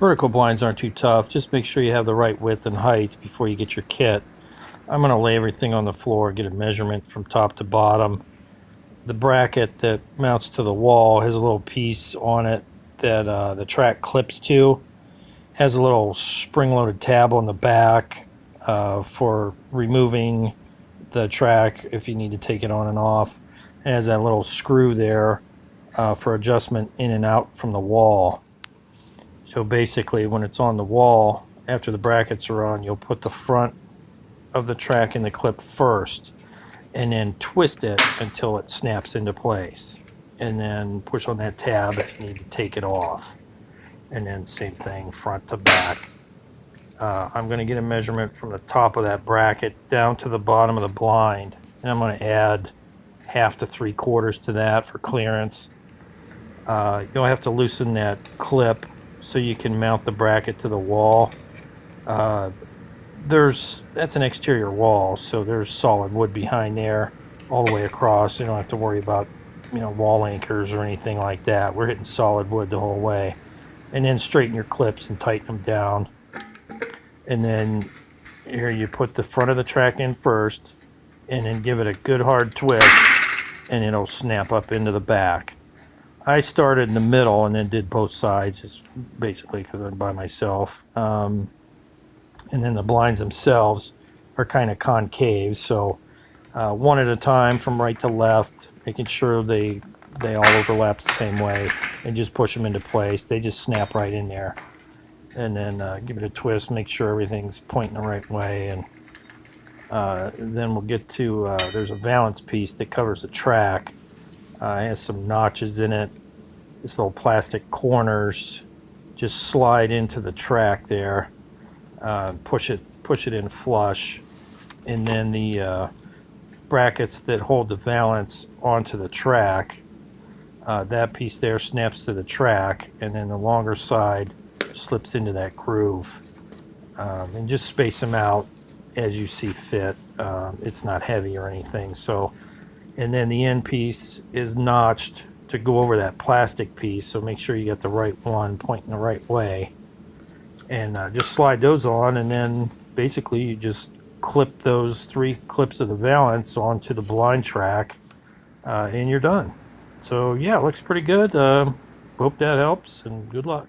Vertical blinds aren't too tough. Just make sure you have the right width and height before you get your kit. I'm going to lay everything on the floor, get a measurement from top to bottom. The bracket that mounts to the wall has a little piece on it that the track clips to. Has a little spring-loaded tab on the back for removing the track if you need to take it on and off. It has that little screw there for adjustment in and out from the wall. So basically, when it's on the wall, after the brackets are on, you'll put the front of the track in the clip first and then twist it until it snaps into place, and then push on that tab if you need to take it off, and then same thing front to back. I'm going to get a measurement from the top of that bracket down to the bottom of the blind, and I'm going to add 1/2 to 3/4 to that for clearance. You'll have to loosen that clip so you can mount the bracket to the wall. That's an exterior wall, so there's solid wood behind there all the way across. You don't have to worry about wall anchors or anything like that. We're hitting solid wood the whole way. And then straighten your clips and tighten them down. And then here you put the front of the track in first, and then give it a good hard twist, and it'll snap up into the back. I started in the middle and then did both sides, just basically because I'm by myself. And then the blinds themselves are kind of concave, so one at a time from right to left, making sure they all overlap the same way, and just push them into place. They just snap right in there. And then give it a twist, make sure everything's pointing the right way, and then we'll get to, there's a valance piece that covers the track. It has some notches in it. This little plastic corners just slide into the track there. Push it in flush, and then the brackets that hold the valance onto the track, that piece there snaps to the track, and then the longer side slips into that groove. And just space them out as you see fit. It's not heavy or anything. So, and then the end piece is notched to go over that plastic piece, so make sure you get the right one pointing the right way. And just slide those on, and then basically you just clip those 3 clips of the valance onto the blind track, and you're done. So yeah, it looks pretty good. Hope that helps, and good luck.